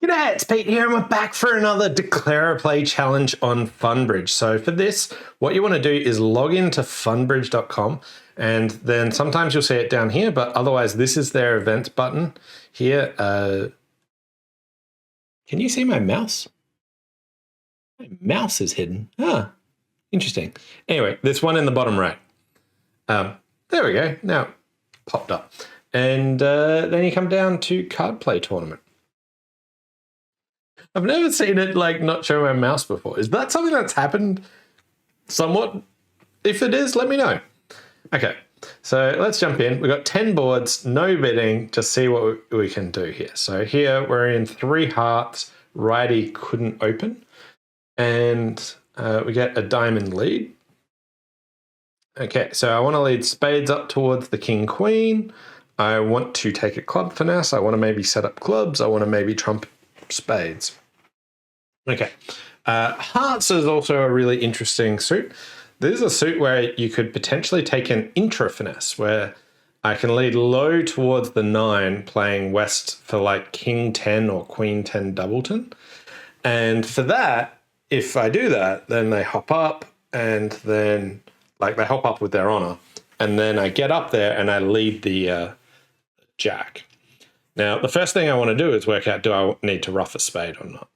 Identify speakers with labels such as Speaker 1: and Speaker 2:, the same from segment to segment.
Speaker 1: G'day, it's Pete here and we're back for another Declare a Play challenge on Funbridge. So for this, what you want to do is log into funbridge.com and then sometimes you'll see it down here, but otherwise this is their events button here. Can you see my mouse? My mouse is hidden. Ah, interesting. Anyway, this one in the bottom right. There we go, now it popped up. And then you come down to card play tournament. I've never seen it like not show my mouse before. Is that something that's happened somewhat? If it is, let me know. Okay, so let's jump in. We've got 10 boards, no bidding, just see what we can do here. So here we're in 3 hearts, righty couldn't open, and we get a diamond lead. Okay, so I want to lead spades up towards the king queen. I want to take a club finesse. I want to maybe set up clubs. I want to maybe trump spades. Okay, hearts is also a really interesting suit. This is a suit where you could potentially take an intra finesse, where I can lead low towards the 9, playing west for like king 10 or queen 10 doubleton. And for that, if I do that, then they hop up, and then like they hop up with their honor, and then I get up there and I lead the jack. Now, the first thing I want to do is work out, do I need to ruff a spade or not?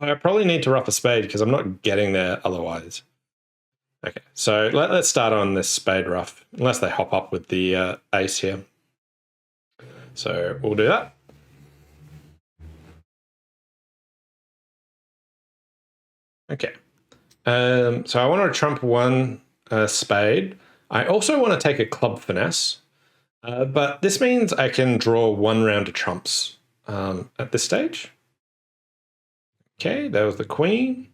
Speaker 1: I probably need to ruff a spade because I'm not getting there otherwise. Okay, so let's start on this spade ruff, unless they hop up with the ace here. So we'll do that. Okay, so I want to trump one spade. I also want to take a club finesse. But this means I can draw 1 round of trumps at this stage. Okay, that was the queen.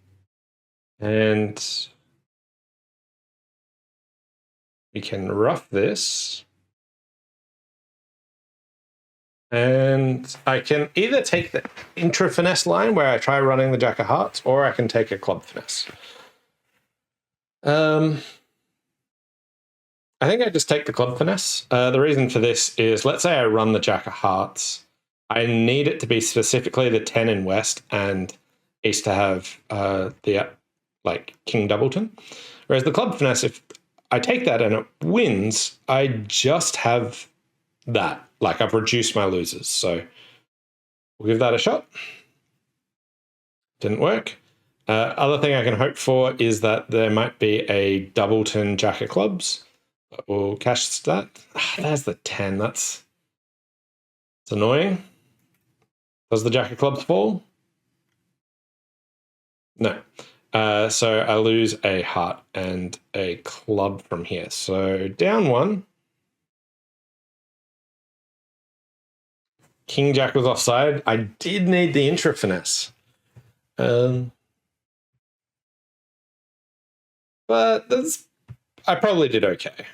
Speaker 1: And we can ruff this. And I can either take the intra finesse line where I try running the jack of hearts, or I can take a club finesse. I think I just take the club finesse. The reason for this is, let's say I run the jack of hearts. I need it to be specifically the 10 in west and east to have the like king doubleton. Whereas the club finesse, if I take that and it wins, I just have that. Like I've reduced my losers. So we'll give that a shot. Didn't work. Other thing I can hope for is that there might be a doubleton jack of clubs. But we'll cash that. There's the 10. That's annoying. Does the jack of clubs fall? No. So I lose a heart and a club from here. So down 1. King jack was offside. I did need the intra finesse. But I probably did okay.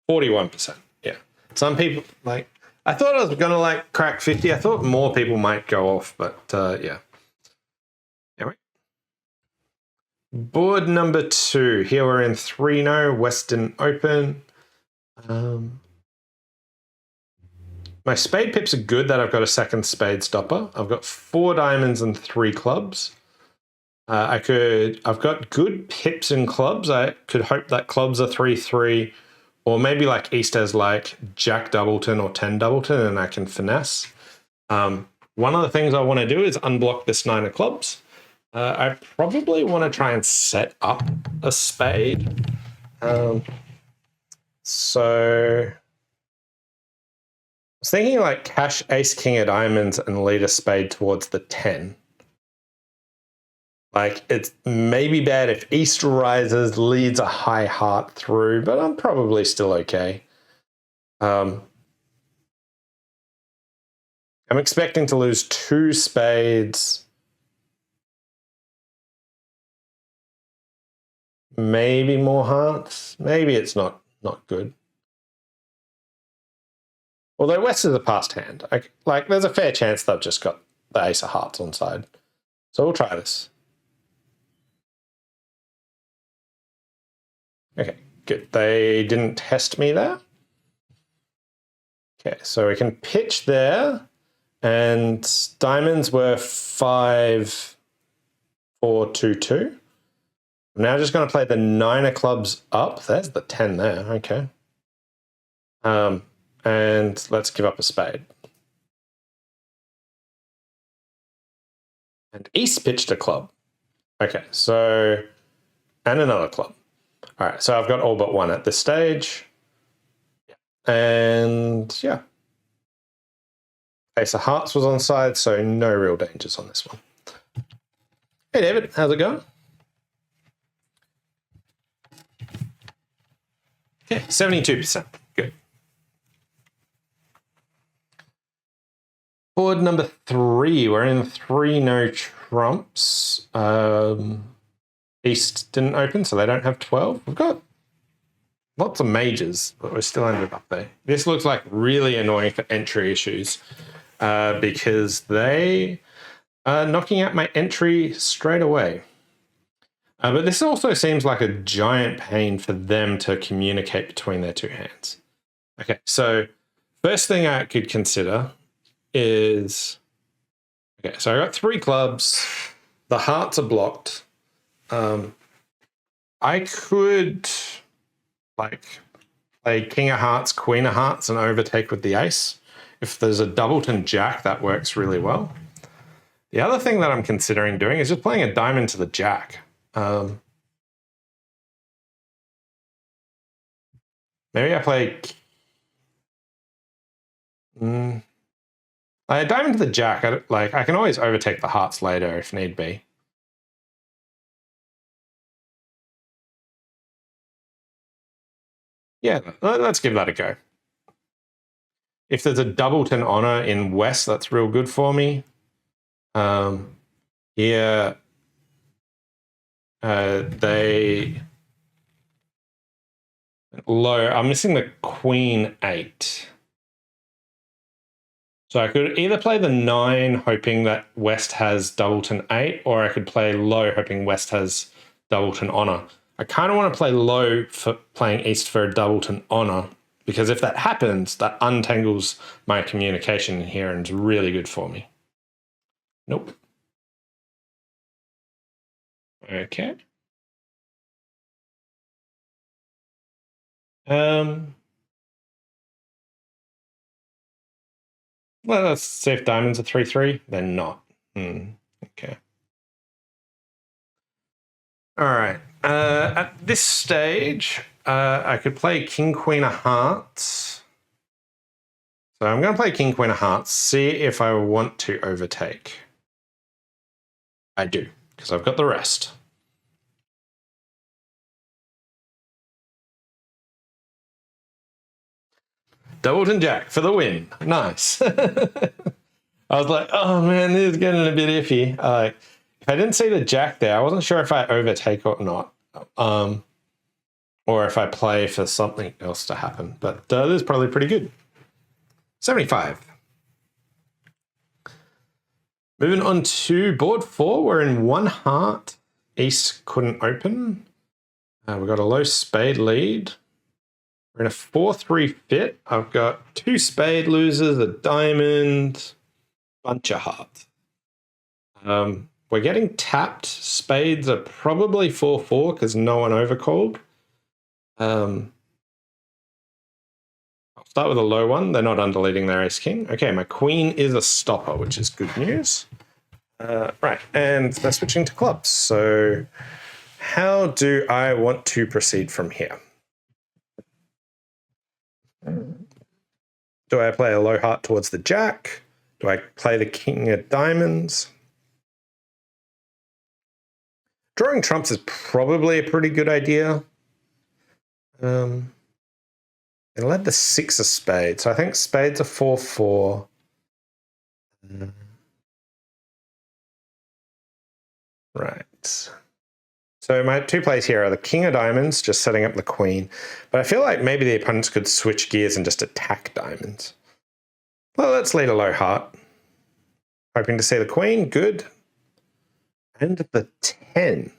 Speaker 1: 41%. Yeah. Some people, like, I thought I was going to like crack 50. I thought more people might go off, but yeah. Anyway. Board number 2. Here we're in 3-0, Western Open. My spade pips are good that I've got a second spade stopper. I've got 4 diamonds and 3 clubs. I've got good pips and clubs. I could hope that clubs are 3-3, or maybe like East has like jack doubleton or 10 doubleton, and I can finesse. One of the things I want to do is unblock this 9 of clubs. I probably want to try and set up a spade. So I was thinking like cash ace king of diamonds and lead a spade towards the 10. Like, it's maybe bad if East rises, leads a high heart through, but I'm probably still okay. I'm expecting to lose 2 spades. Maybe more hearts. Maybe it's not good. Although West is a passed hand. Like, there's a fair chance they've just got the ace of hearts on side. So we'll try this. Okay, good. They didn't test me there. Okay, so we can pitch there, and diamonds were 5, 4, 2, 2. I'm now just going to play the 9 of clubs up. There's the 10 there. Okay. And let's give up a spade. And East pitched a club. Okay, so, and another club. All right, so I've got all but one at this stage. And yeah. Ace of Hearts was on side, so no real dangers on this one. Hey David, how's it going? Okay, 72%. Good. Board number 3. We're in 3 no trumps. East didn't open, so they don't have 12. We've got lots of majors, but we're still ended up there. This looks like really annoying for entry issues because they are knocking out my entry straight away. But this also seems like a giant pain for them to communicate between their 2 hands. Okay, so first thing I could consider is, okay, so I got 3 clubs. The hearts are blocked. I could like play King of Hearts, Queen of Hearts, and overtake with the ace. If there's a doubleton jack, that works really well. The other thing that I'm considering doing is just playing a diamond to the jack. Maybe I play a diamond to the jack. I can always overtake the hearts later if need be. Yeah, let's give that a go. If there's a doubleton honor in West, that's real good for me. Here, they low. I'm missing the Queen 8. So I could either play the 9, hoping that West has doubleton 8, or I could play low, hoping West has doubleton honor. I kind of want to play low for playing East for a doubleton honor, because if that happens, that untangles my communication here and is really good for me. Nope. Okay. Well, let's see if diamonds are 3-3. They're not. Okay. All right. At this stage, I could play King, Queen of Hearts. So I'm going to play King, Queen of Hearts, see if I want to overtake. I do, because I've got the rest. Doubleton jack for the win. Nice. I was like, oh man, this is getting a bit iffy. If I didn't see the jack there, I wasn't sure if I overtake or not. Or if I play for something else to happen. But this is probably pretty good. 75. Moving on to board 4, we're in 1 heart. East couldn't open. We've got a low spade lead. We're in a 4-3 fit. I've got 2 spade losers, a diamond, bunch of hearts. We're getting tapped. Spades are probably 4-4 because no one overcalled. I'll start with a low one. They're not underleading their ace king. Okay, my queen is a stopper, which is good news. Right, and they're switching to clubs. So how do I want to proceed from here? Do I play a low heart towards the jack? Do I play the king of diamonds? Drawing trumps is probably a pretty good idea. It led the 6 of spades, so I think spades are 4-4. Right. So my 2 plays here are the king of diamonds, just setting up the queen. But I feel like maybe the opponents could switch gears and just attack diamonds. Well, let's lead a low heart. Hoping to see the queen, good. And the 10.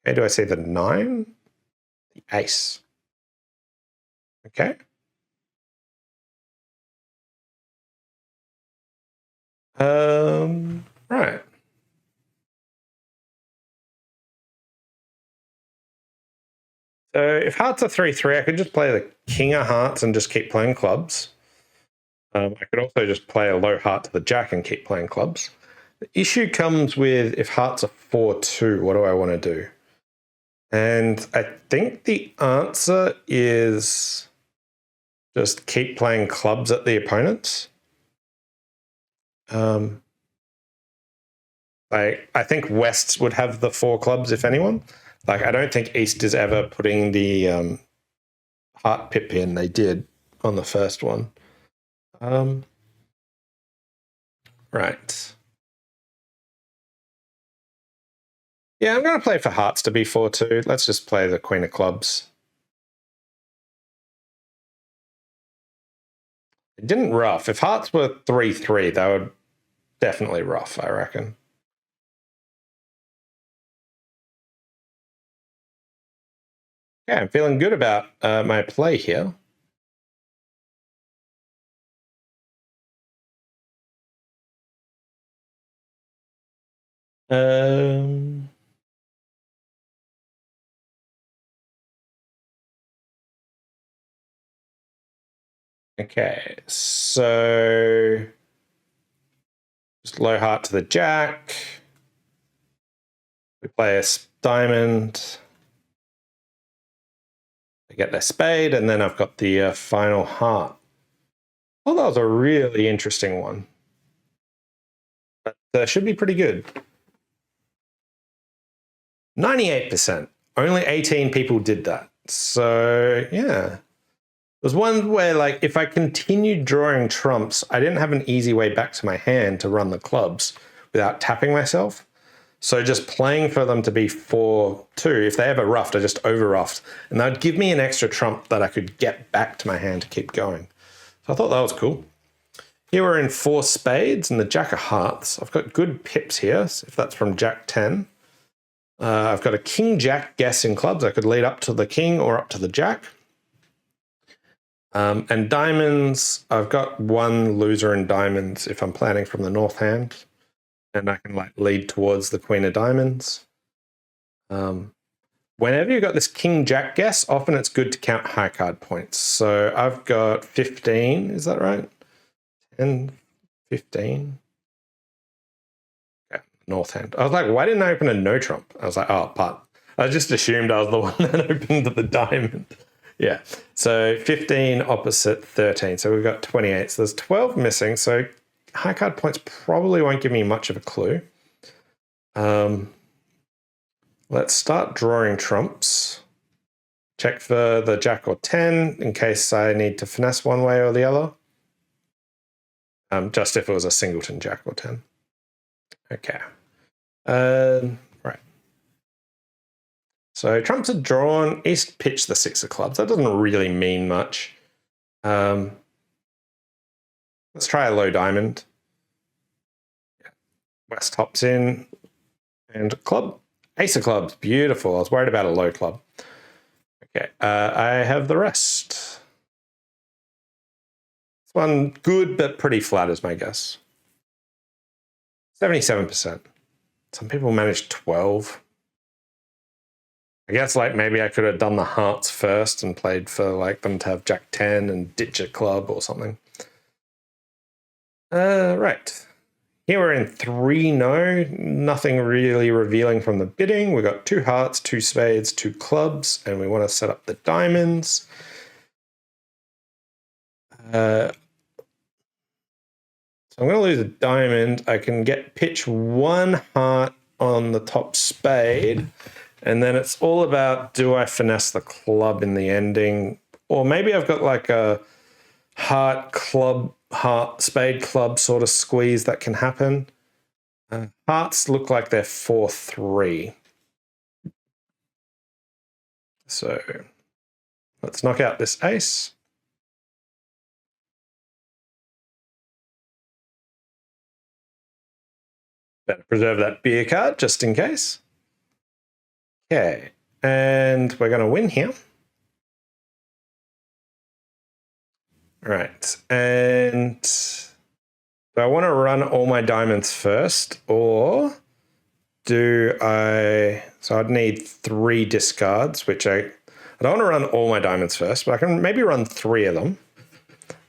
Speaker 1: Okay, do I see the 9? the ace. Okay. Right. So if hearts are 3-3, I could just play the king of hearts and just keep playing clubs. I could also just play a low heart to the jack and keep playing clubs. The issue comes with if hearts are 4-2, what do I want to do? And I think the answer is just keep playing clubs at the opponents. I think West would have the 4 clubs, if anyone. Like, I don't think East is ever putting the heart pip in. They did on the first one. Right. Yeah, I'm going to play for hearts to be 4-2. Let's just play the queen of clubs. It didn't ruff. If hearts were 3-3, they would definitely ruff, I reckon. Yeah, I'm feeling good about my play here. Okay, so just low heart to the jack. We play a diamond. I get their spade, and then I've got the final heart. Well, that was a really interesting one. But should be pretty good. 98%. Only 18 people did that. So, yeah. There's one where, like, if I continued drawing trumps, I didn't have an easy way back to my hand to run the clubs without tapping myself. So just playing for them to be 4-2, if they ever ruffed, I just over-ruffed. And that would give me an extra trump that I could get back to my hand to keep going. So I thought that was cool. Here we're in 4 spades and the jack of hearts. I've got good pips here, so if that's from jack 10. I've got a king-jack guess in clubs. I could lead up to the king or up to the jack. And diamonds, I've got one loser in diamonds if I'm planning from the north hand. And I can like lead towards the queen of diamonds. Whenever you've got this king-jack guess, often it's good to count high card points. So I've got 15, is that right? 10, 15. Okay, north hand. I was like, why didn't I open a no trump? I was like, oh, putt. I just assumed I was the one that opened the diamond. Yeah, so 15 opposite 13. So we've got 28. So there's 12 missing. So high card points probably won't give me much of a clue. Let's start drawing trumps. Check for the jack or 10 in case I need to finesse one way or the other. Just if it was a singleton jack or 10. Okay. Right. So trumps are drawn. East pitched the 6 of clubs. That doesn't really mean much. Let's try a low diamond. West hops in. And club. Ace of clubs. Beautiful. I was worried about a low club. Okay. I have the rest. This one good, but pretty flat is my guess. 77%. Some people manage 12. I guess like maybe I could have done the hearts first and played for like them to have jack 10 and ditch a club or something. Right. Here we're in 3 no. Nothing really revealing from the bidding. We've got 2 hearts, 2 spades, 2 clubs, and we want to set up the diamonds. So I'm going to lose a diamond. I can get pitch 1 heart on the top spade. And then it's all about, do I finesse the club in the ending? Or maybe I've got like a heart, club, heart, spade, club sort of squeeze that can happen. Hearts look like they're 4-3. So let's knock out this ace. Better preserve that beer card just in case. Okay. And we're going to win here. All right. And do I want to run all my diamonds first, or do I... So I'd need 3 discards, which I don't want to run all my diamonds first, but I can maybe run 3 of them,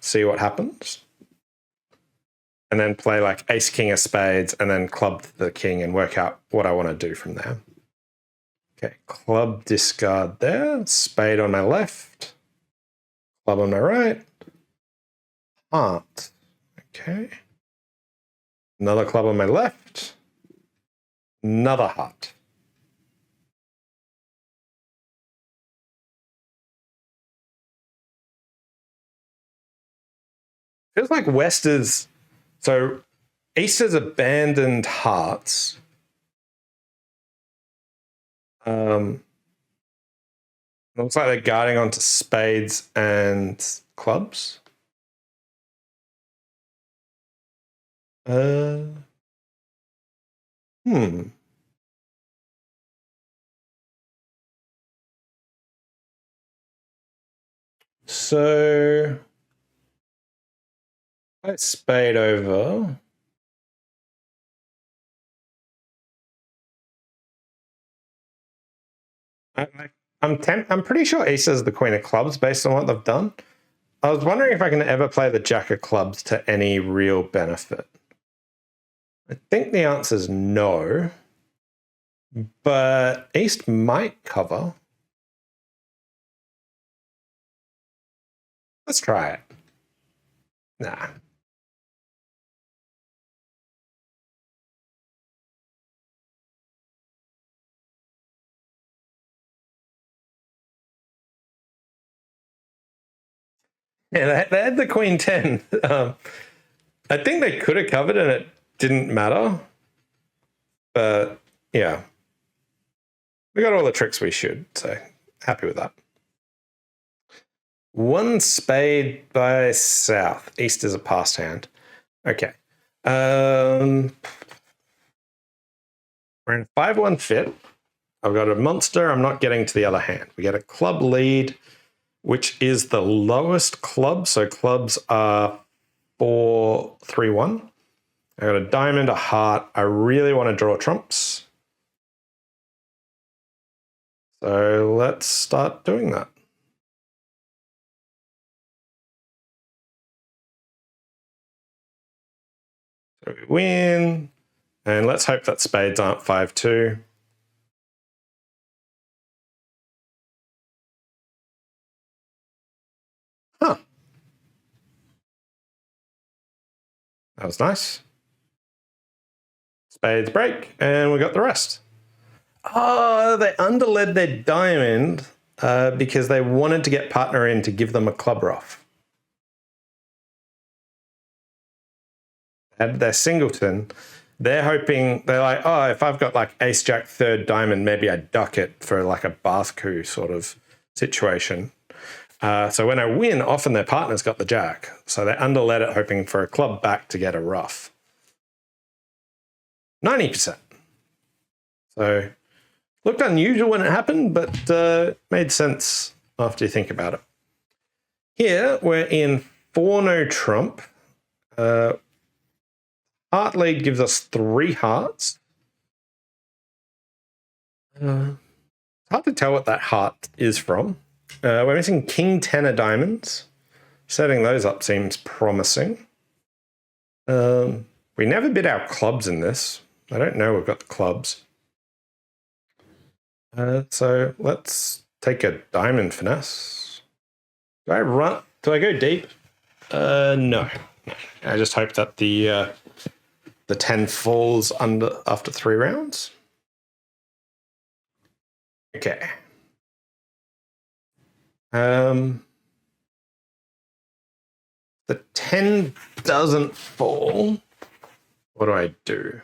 Speaker 1: see what happens. And then play like ace, king of spades, and then club the king and work out what I want to do from there. Okay, club discard there, spade on my left, club on my right, heart. Okay. Another club on my left, another heart. Feels like West is... So East has abandoned hearts. Looks like they're guarding onto spades and clubs. So let's spade over. I'm pretty sure Ace is the queen of clubs based on what they've done. I was wondering if I can ever play the jack of clubs to any real benefit. I think the answer is no, but East might cover. Let's try it. Nah. Yeah, they had the queen 10. I think they could have covered and it didn't matter. But yeah, we got all the tricks we should, so happy with that. 1 spade by south. East is a passed hand. Okay. We're in 5-1 fit. I've got a monster. I'm not getting to the other hand. We get a club lead, which is the lowest club. So clubs are 4-3-1. I got a diamond, a heart. I really want to draw trumps. So let's start doing that. So we win. And let's hope that spades aren't 5-2. Huh. That was nice. Spades break, and we got the rest. Oh, they underled their diamond because they wanted to get partner in to give them a club rough. Had their singleton. They're hoping, they're like, oh, if I've got like ace jack third diamond, maybe I duck it for like a Bath coup sort of situation. So when I win, often their partner's got the jack. So they underlet it, hoping for a club back to get a rough. 90%. So looked unusual when it happened, but made sense after you think about it. Here we're in 4-no trump. Heart lead gives us 3 hearts. It's hard to tell what that heart is from. We're missing king 10 of diamonds. Setting those up seems promising. We never bid our clubs in this. I don't know we've got the clubs. So let's take a diamond finesse. Do I go deep? No. I just hope that the 10 falls after 3 rounds. Okay. The 10 doesn't fall. What do I do?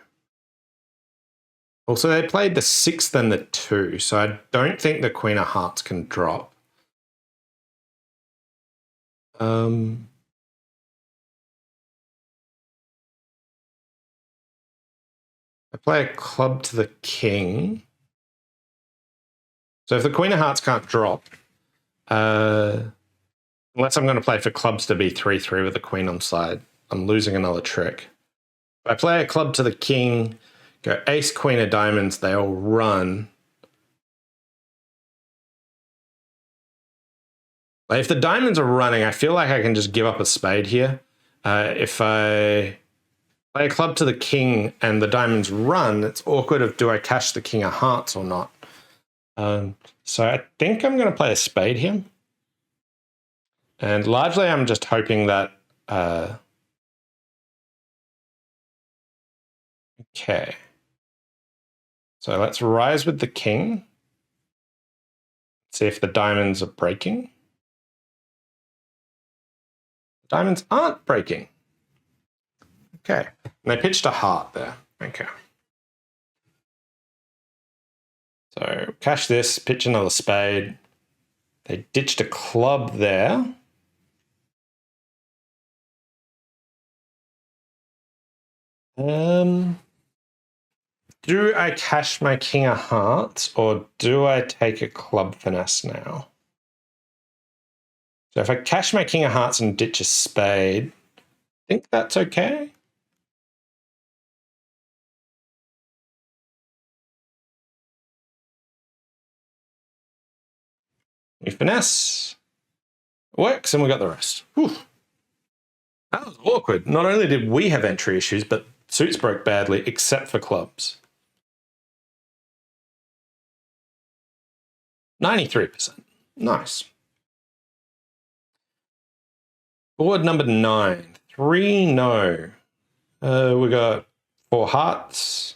Speaker 1: Also, they played the 6th and the 2, so I don't think the queen of hearts can drop. I play a club to the king. So if the Queen of Hearts can't drop, unless I'm going to play for clubs to be 3-3 with the Queen on side, I'm losing another trick. If I play a club to the King, go Ace, Queen of Diamonds, they all run. Like if the diamonds are running, I feel like I can just give up a spade here. If I play a club to the King and the diamonds run, it's awkward of do I cash the King of Hearts or not. So I think I'm going to play a spade here. And largely I'm just hoping that... okay. So let's rise with the King. See if the diamonds are breaking. The diamonds aren't breaking. Okay. And they pitched a heart there. Okay. So cash this, pitch another spade. They ditched a club there. Do I cash my King of Hearts or do I take a club finesse now? So if I cash my King of Hearts and ditch a spade, I think that's okay. We finesse. Works and we got the rest. Whew. That was awkward. Not only did we have entry issues, but suits broke badly except for clubs. 93%. Nice. Board number 9. 3 no. We got 4 hearts.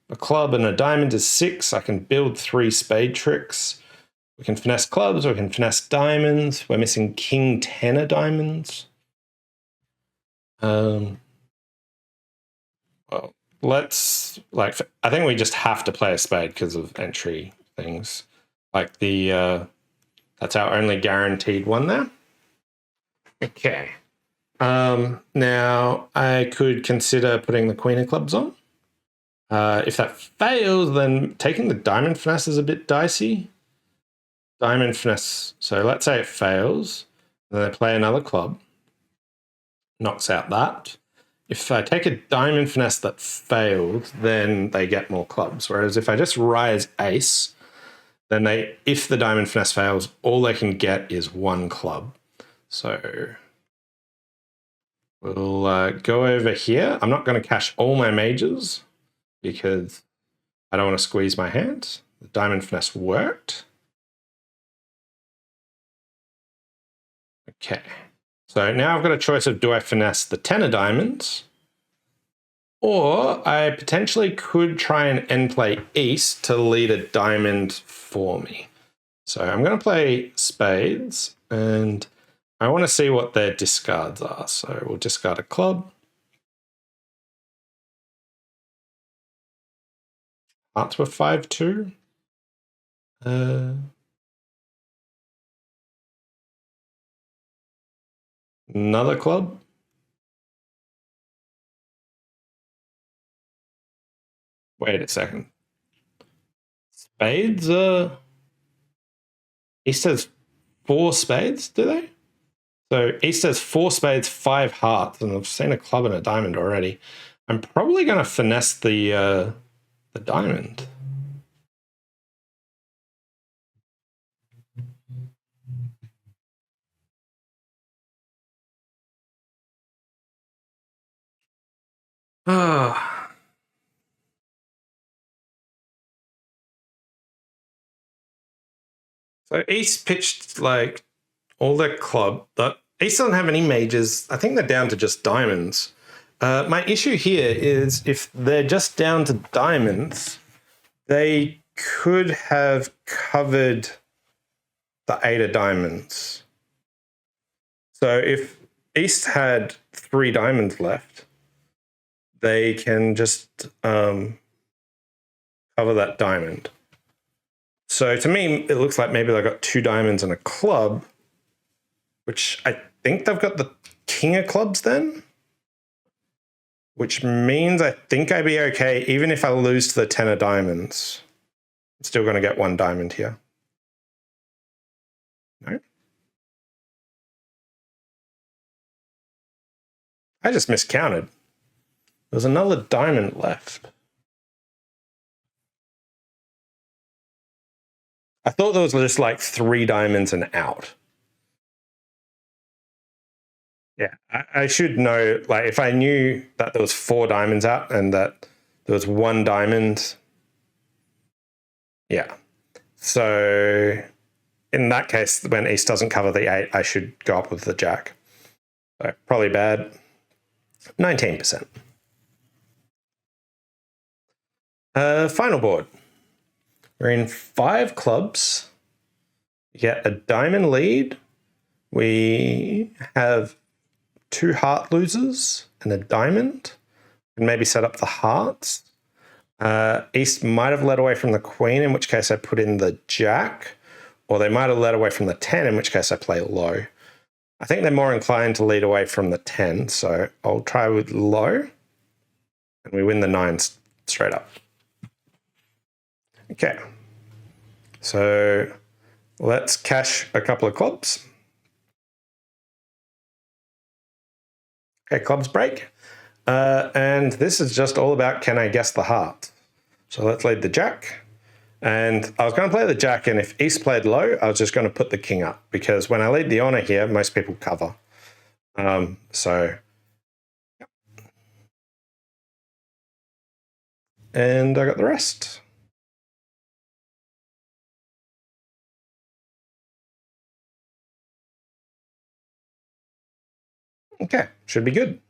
Speaker 1: A club and a diamond is 6. I can build 3 spade tricks. We can finesse clubs. We can finesse diamonds. We're missing King 10 of diamonds. Well, let's I think we just have to play a spade because of entry things. Like that's our only guaranteed one there. Okay. Now I could consider putting the Queen of Clubs on. If that fails, then taking the diamond finesse is a bit dicey. Diamond finesse. So let's say it fails. Then they play another club. Knocks out that. If I take a diamond finesse that failed, then they get more clubs. Whereas if I just rise ace, then if the diamond finesse fails, all they can get is 1 club. So we'll go over here. I'm not going to cash all my majors because I don't want to squeeze my hand. The diamond finesse worked. Okay. So now I've got a choice of do I finesse the 10 of diamonds, or I potentially could try and end play east to lead a diamond for me. So I'm going to play spades, and I want to see what their discards are. So we'll discard a club. Hearts were 5-2. Another club. Wait a second. Spades? East has 4 spades, do they? So East has 4 spades, 5 hearts, and I've seen a club and a diamond already. I'm probably going to finesse the diamond. Ah. So East pitched like all their club. East doesn't have any majors. I think they're down to just diamonds. My issue here is if they're just down to diamonds, they could have covered the 8 of diamonds. So if East had 3 diamonds left, they can just cover that diamond. So to me, it looks like maybe they've got 2 diamonds and a club, which I think they've got the King of Clubs then, which means I think I'd be okay even if I lose to the 10 of diamonds. I'm still going to get 1 diamond here. No. I just miscounted. There's another diamond left. I thought there was just like 3 diamonds and out. Yeah, I should know, like if I knew that there was 4 diamonds out and that there was 1 diamond. Yeah. So in that case, when East doesn't cover the 8, I should go up with the Jack. So probably bad. 19%. Final board. We're in 5 clubs. You get a diamond lead. We have 2 heart losers and a diamond. And maybe set up the hearts. East might have led away from the queen, in which case I put in the Jack. Or they might have led away from the 10, in which case I play low. I think they're more inclined to lead away from the 10, so I'll try with low. And we win the 9s straight up. Okay. So let's cash a couple of clubs. Okay, clubs break. And this is just all about, can I guess the heart? So let's lead the Jack. And I was going to play the Jack, and if East played low, I was just going to put the king up, because when I lead the honor here, most people cover. And I got the rest. Okay, should be good.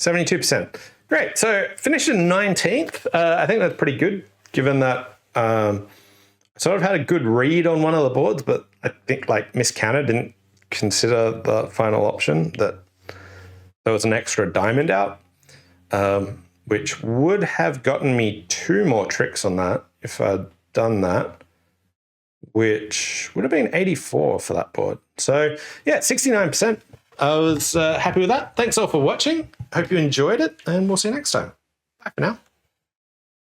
Speaker 1: 72%. Great. So finished in 19th. I think that's pretty good, given that I sort of had a good read on one of the boards, but I think like miscounted, didn't consider the final option that there was an extra diamond out, which would have gotten me 2 more tricks on that if I'd done that, which would have been 84 for that board. So yeah, 69%. I was happy with that. Thanks all for watching. Hope you enjoyed it, and we'll see you next time. Bye for now.